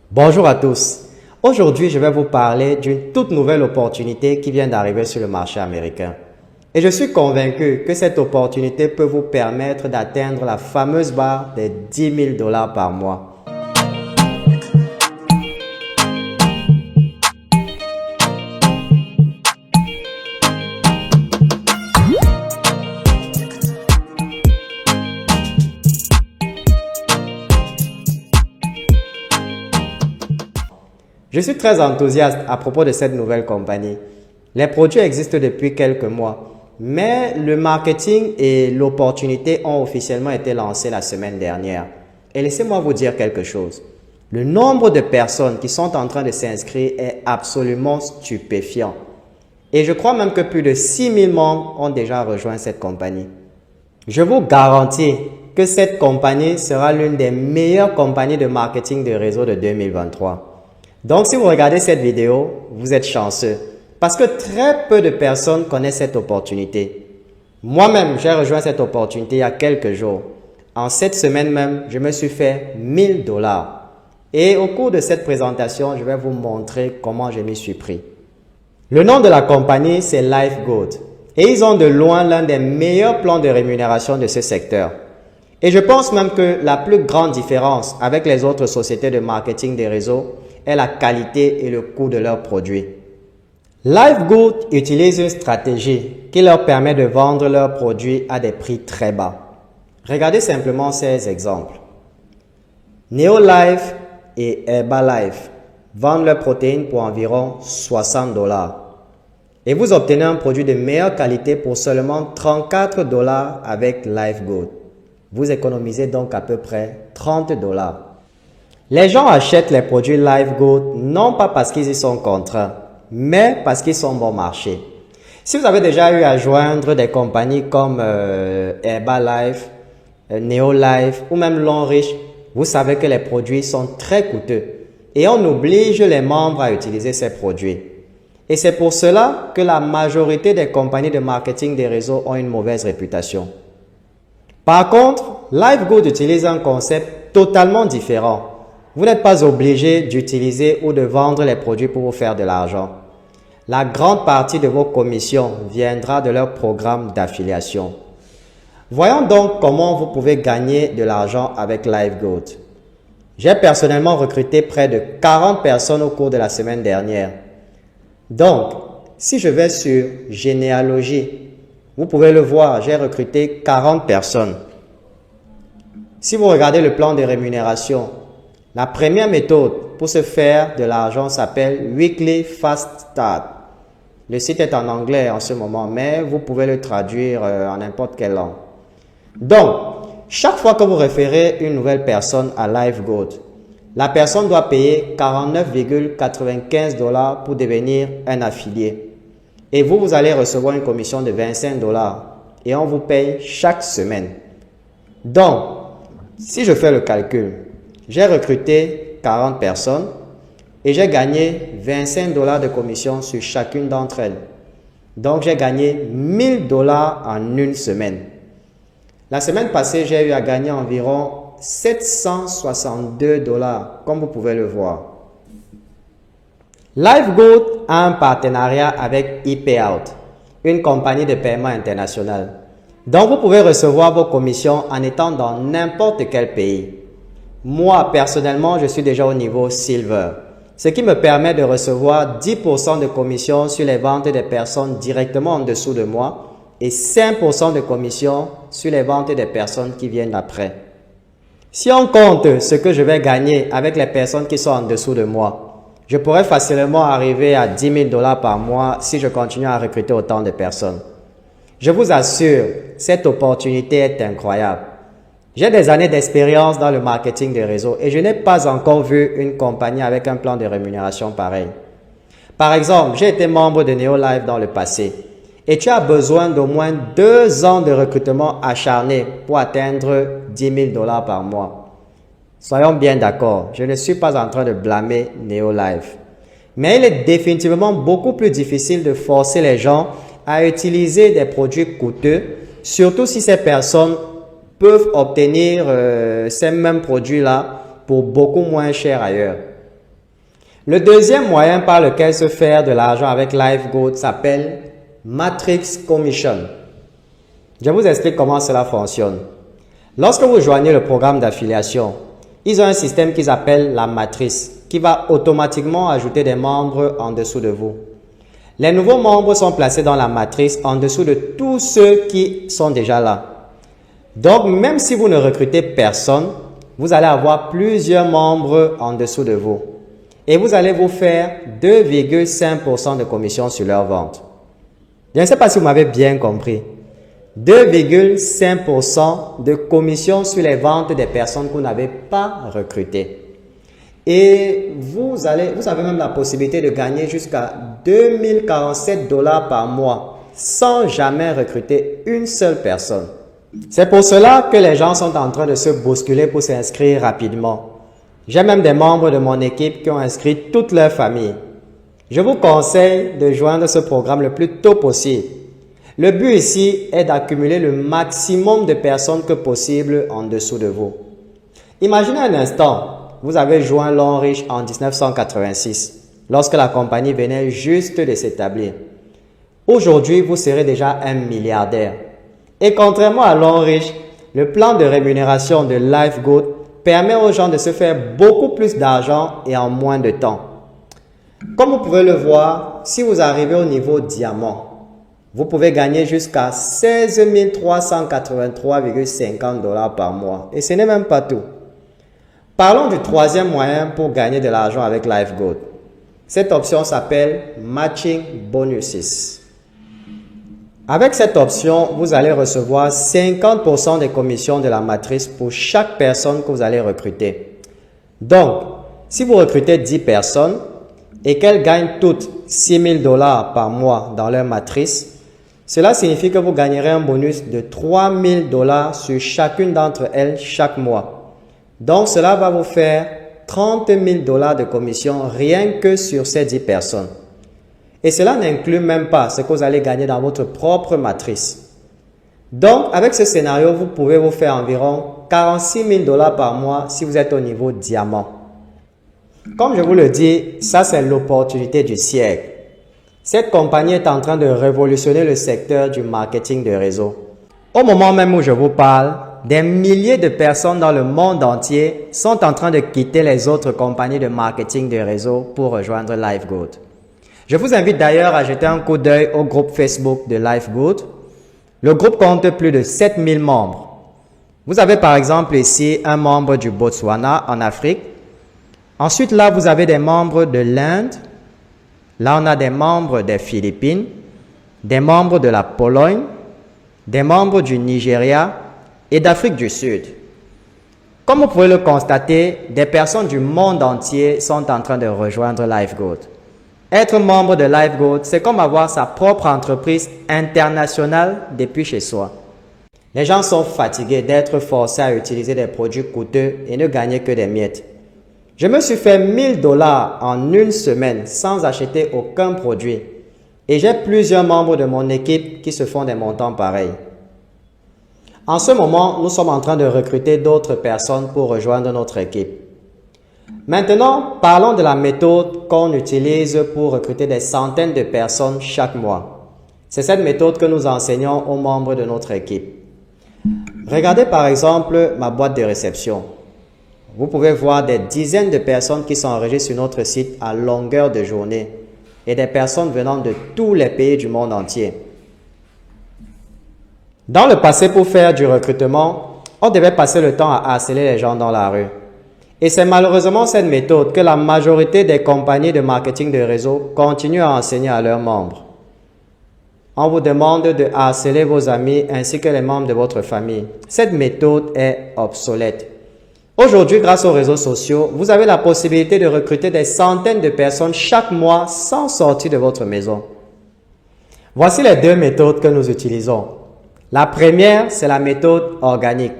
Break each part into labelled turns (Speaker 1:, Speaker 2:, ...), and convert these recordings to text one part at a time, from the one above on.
Speaker 1: Bonjour à tous. Aujourd'hui, je vais vous parler d'une toute nouvelle opportunité qui vient d'arriver sur le marché américain. Et je suis convaincu que cette opportunité peut vous permettre d'atteindre la fameuse barre des 10 000 dollars par mois. Je suis très enthousiaste à propos de cette nouvelle compagnie. Les produits existent depuis quelques mois, mais le marketing et l'opportunité ont officiellement été lancés la semaine dernière. Et laissez-moi vous dire quelque chose. Le nombre de personnes qui sont en train de s'inscrire est absolument stupéfiant. Et je crois même que plus de 6 000 membres ont déjà rejoint cette compagnie. Je vous garantis que cette compagnie sera l'une des meilleures compagnies de marketing de réseau de 2023. Donc, si vous regardez cette vidéo, vous êtes chanceux parce que très peu de personnes connaissent cette opportunité. Moi-même, j'ai rejoint cette opportunité il y a quelques jours. En cette semaine même, je me suis fait 1000 dollars. Et au cours de cette présentation, je vais vous montrer comment je m'y suis pris. Le nom de la compagnie, c'est LifeGood. Et ils ont de loin l'un des meilleurs plans de rémunération de ce secteur. Et je pense même que la plus grande différence avec les autres sociétés de marketing des réseaux est la qualité et le coût de leurs produits. LifeGood utilise une stratégie qui leur permet de vendre leurs produits à des prix très bas. Regardez simplement ces exemples. Neolife et Herbalife vendent leurs protéines pour environ 60 dollars. Et vous obtenez un produit de meilleure qualité pour seulement 34 dollars avec LifeGood. Vous économisez donc à peu près 30 dollars. Les gens achètent les produits LifeGood non pas parce qu'ils y sont contraints, mais parce qu'ils sont bon marché. Si vous avez déjà eu à joindre des compagnies comme Herbalife, Neolife ou même Longrich, vous savez que les produits sont très coûteux et on oblige les membres à utiliser ces produits. Et c'est pour cela que la majorité des compagnies de marketing des réseaux ont une mauvaise réputation. Par contre, LifeGood utilise un concept totalement différent. Vous n'êtes pas obligé d'utiliser ou de vendre les produits pour vous faire de l'argent. La grande partie de vos commissions viendra de leur programme d'affiliation. Voyons donc comment vous pouvez gagner de l'argent avec LifeGood. J'ai personnellement recruté près de 40 personnes au cours de la semaine dernière. Donc, si je vais sur Généalogie, vous pouvez le voir, j'ai recruté 40 personnes. Si vous regardez le plan de rémunération, la première méthode pour se faire de l'argent s'appelle Weekly Fast Start. Le site est en anglais en ce moment, mais vous pouvez le traduire en n'importe quelle langue. Donc, chaque fois que vous référez une nouvelle personne à LifeGood, la personne doit payer 49,95 dollars pour devenir un affilié. Et vous allez recevoir une commission de 25 dollars et on vous paye chaque semaine. Donc, si je fais le calcul, j'ai recruté 40 personnes et j'ai gagné 25 dollars de commission sur chacune d'entre elles. Donc, j'ai gagné 1000 dollars en une semaine. La semaine passée, j'ai eu à gagner environ 762 dollars, comme vous pouvez le voir. LifeGood a un partenariat avec ePayout, une compagnie de paiement international. Donc, vous pouvez recevoir vos commissions en étant dans n'importe quel pays. Moi, personnellement, je suis déjà au niveau Silver, ce qui me permet de recevoir 10% de commission sur les ventes des personnes directement en dessous de moi et 5% de commission sur les ventes des personnes qui viennent après. Si on compte ce que je vais gagner avec les personnes qui sont en dessous de moi, je pourrais facilement arriver à 10 000 dollars par mois si je continue à recruter autant de personnes. Je vous assure, cette opportunité est incroyable. J'ai des années d'expérience dans le marketing des réseaux et je n'ai pas encore vu une compagnie avec un plan de rémunération pareil. Par exemple, j'ai été membre de Neolife dans le passé et tu as besoin d'au moins 2 ans de recrutement acharné pour atteindre 10 000 dollars par mois. Soyons bien d'accord, je ne suis pas en train de blâmer Neolife. Mais il est définitivement beaucoup plus difficile de forcer les gens à utiliser des produits coûteux, surtout si ces personnes peuvent obtenir ces mêmes produits-là pour beaucoup moins cher ailleurs. Le deuxième moyen par lequel se faire de l'argent avec LifeGoat s'appelle Matrix Commission. Je vous explique comment cela fonctionne. Lorsque vous joignez le programme d'affiliation, ils ont un système qu'ils appellent la matrice qui va automatiquement ajouter des membres en dessous de vous. Les nouveaux membres sont placés dans la matrice en dessous de tous ceux qui sont déjà là. Donc, même si vous ne recrutez personne, vous allez avoir plusieurs membres en dessous de vous. Et vous allez vous faire 2,5% de commission sur leur vente. Je ne sais pas si vous m'avez bien compris. 2,5% de commission sur les ventes des personnes que vous n'avez pas recrutées. Et vous avez même la possibilité de gagner jusqu'à 2047 $ par mois sans jamais recruter une seule personne. C'est pour cela que les gens sont en train de se bousculer pour s'inscrire rapidement. J'ai même des membres de mon équipe qui ont inscrit toute leur famille. Je vous conseille de joindre ce programme le plus tôt possible. Le but ici est d'accumuler le maximum de personnes que possible en dessous de vous. Imaginez un instant, vous avez joint Longrich en 1986, lorsque la compagnie venait juste de s'établir. Aujourd'hui, vous serez déjà un milliardaire. Et contrairement à Longrich, le plan de rémunération de LifeGoat permet aux gens de se faire beaucoup plus d'argent et en moins de temps. Comme vous pouvez le voir, si vous arrivez au niveau diamant, vous pouvez gagner jusqu'à 16 383,50 $ par mois. Et ce n'est même pas tout. Parlons du troisième moyen pour gagner de l'argent avec LifeGoat. Cette option s'appelle Matching Bonuses. Avec cette option, vous allez recevoir 50% des commissions de la matrice pour chaque personne que vous allez recruter. Donc, si vous recrutez 10 personnes et qu'elles gagnent toutes 6 000 $ par mois dans leur matrice, cela signifie que vous gagnerez un bonus de 3 000 $ sur chacune d'entre elles chaque mois. Donc, cela va vous faire 30 000 $ de commission rien que sur ces 10 personnes. Et cela n'inclut même pas ce que vous allez gagner dans votre propre matrice. Donc, avec ce scénario, vous pouvez vous faire environ 46 000 $ par mois si vous êtes au niveau diamant. Comme je vous le dis, ça c'est l'opportunité du siècle. Cette compagnie est en train de révolutionner le secteur du marketing de réseau. Au moment même où je vous parle, des milliers de personnes dans le monde entier sont en train de quitter les autres compagnies de marketing de réseau pour rejoindre LifeGoat. Je vous invite d'ailleurs à jeter un coup d'œil au groupe Facebook de LifeGoat. Le groupe compte plus de 7000 membres. Vous avez par exemple ici un membre du Botswana en Afrique. Ensuite là, vous avez des membres de l'Inde. Là, on a des membres des Philippines, des membres de la Pologne, des membres du Nigeria et d'Afrique du Sud. Comme vous pouvez le constater, des personnes du monde entier sont en train de rejoindre LifeGoat. Être membre de LifeGoat, c'est comme avoir sa propre entreprise internationale depuis chez soi. Les gens sont fatigués d'être forcés à utiliser des produits coûteux et ne gagner que des miettes. Je me suis fait 1 000 $ en une semaine sans acheter aucun produit. Et j'ai plusieurs membres de mon équipe qui se font des montants pareils. En ce moment, nous sommes en train de recruter d'autres personnes pour rejoindre notre équipe. Maintenant, parlons de la méthode qu'on utilise pour recruter des centaines de personnes chaque mois. C'est cette méthode que nous enseignons aux membres de notre équipe. Regardez par exemple ma boîte de réception. Vous pouvez voir des dizaines de personnes qui sont enregistrées sur notre site à longueur de journée et des personnes venant de tous les pays du monde entier. Dans le passé, pour faire du recrutement, on devait passer le temps à harceler les gens dans la rue. Et c'est malheureusement cette méthode que la majorité des compagnies de marketing de réseau continuent à enseigner à leurs membres. On vous demande de harceler vos amis ainsi que les membres de votre famille. Cette méthode est obsolète. Aujourd'hui, grâce aux réseaux sociaux, vous avez la possibilité de recruter des centaines de personnes chaque mois sans sortir de votre maison. Voici les deux méthodes que nous utilisons. La première, c'est la méthode organique.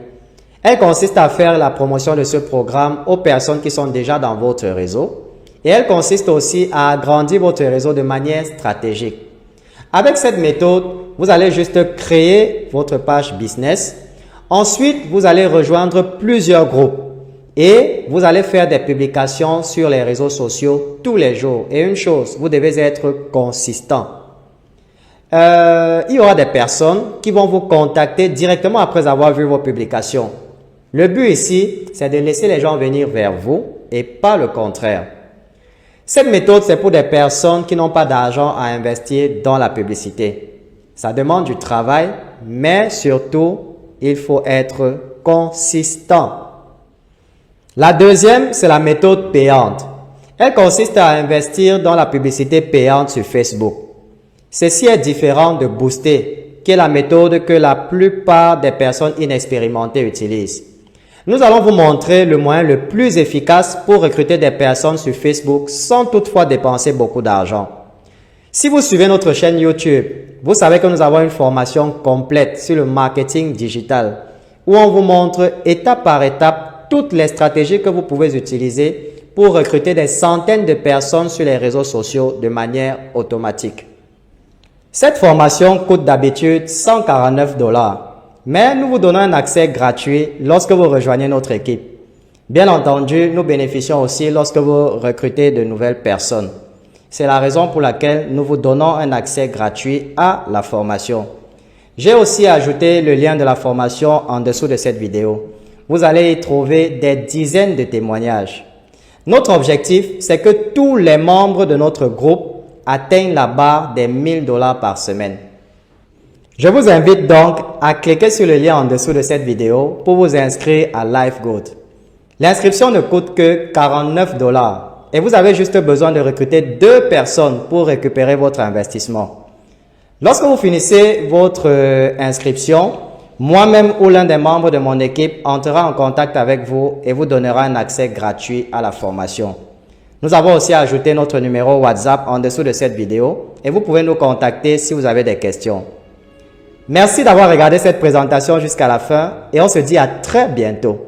Speaker 1: Elle consiste à faire la promotion de ce programme aux personnes qui sont déjà dans votre réseau. Et elle consiste aussi à agrandir votre réseau de manière stratégique. Avec cette méthode, vous allez juste créer votre page business. Ensuite, vous allez rejoindre plusieurs groupes. Et vous allez faire des publications sur les réseaux sociaux tous les jours. Et une chose, vous devez être consistant. Il y aura des personnes qui vont vous contacter directement après avoir vu vos publications. Le but ici, c'est de laisser les gens venir vers vous et pas le contraire. Cette méthode, c'est pour des personnes qui n'ont pas d'argent à investir dans la publicité. Ça demande du travail, mais surtout, il faut être consistant. La deuxième, c'est la méthode payante. Elle consiste à investir dans la publicité payante sur Facebook. Ceci est différent de booster, qui est la méthode que la plupart des personnes inexpérimentées utilisent. Nous allons vous montrer le moyen le plus efficace pour recruter des personnes sur Facebook sans toutefois dépenser beaucoup d'argent. Si vous suivez notre chaîne YouTube, vous savez que nous avons une formation complète sur le marketing digital où on vous montre étape par étape toutes les stratégies que vous pouvez utiliser pour recruter des centaines de personnes sur les réseaux sociaux de manière automatique. Cette formation coûte d'habitude 149 $, mais nous vous donnons un accès gratuit lorsque vous rejoignez notre équipe. Bien entendu, nous bénéficions aussi lorsque vous recrutez de nouvelles personnes. C'est la raison pour laquelle nous vous donnons un accès gratuit à la formation. J'ai aussi ajouté le lien de la formation en dessous de cette vidéo. Vous allez y trouver des dizaines de témoignages. Notre objectif, c'est que tous les membres de notre groupe atteignent la barre des 1000 $ par semaine. Je vous invite donc à cliquer sur le lien en dessous de cette vidéo pour vous inscrire à LifeGoat. L'inscription ne coûte que 49 $ et vous avez juste besoin de recruter 2 personnes pour récupérer votre investissement. Lorsque vous finissez votre inscription, moi-même ou l'un des membres de mon équipe entrera en contact avec vous et vous donnera un accès gratuit à la formation. Nous avons aussi ajouté notre numéro WhatsApp en dessous de cette vidéo et vous pouvez nous contacter si vous avez des questions. Merci d'avoir regardé cette présentation jusqu'à la fin et on se dit à très bientôt.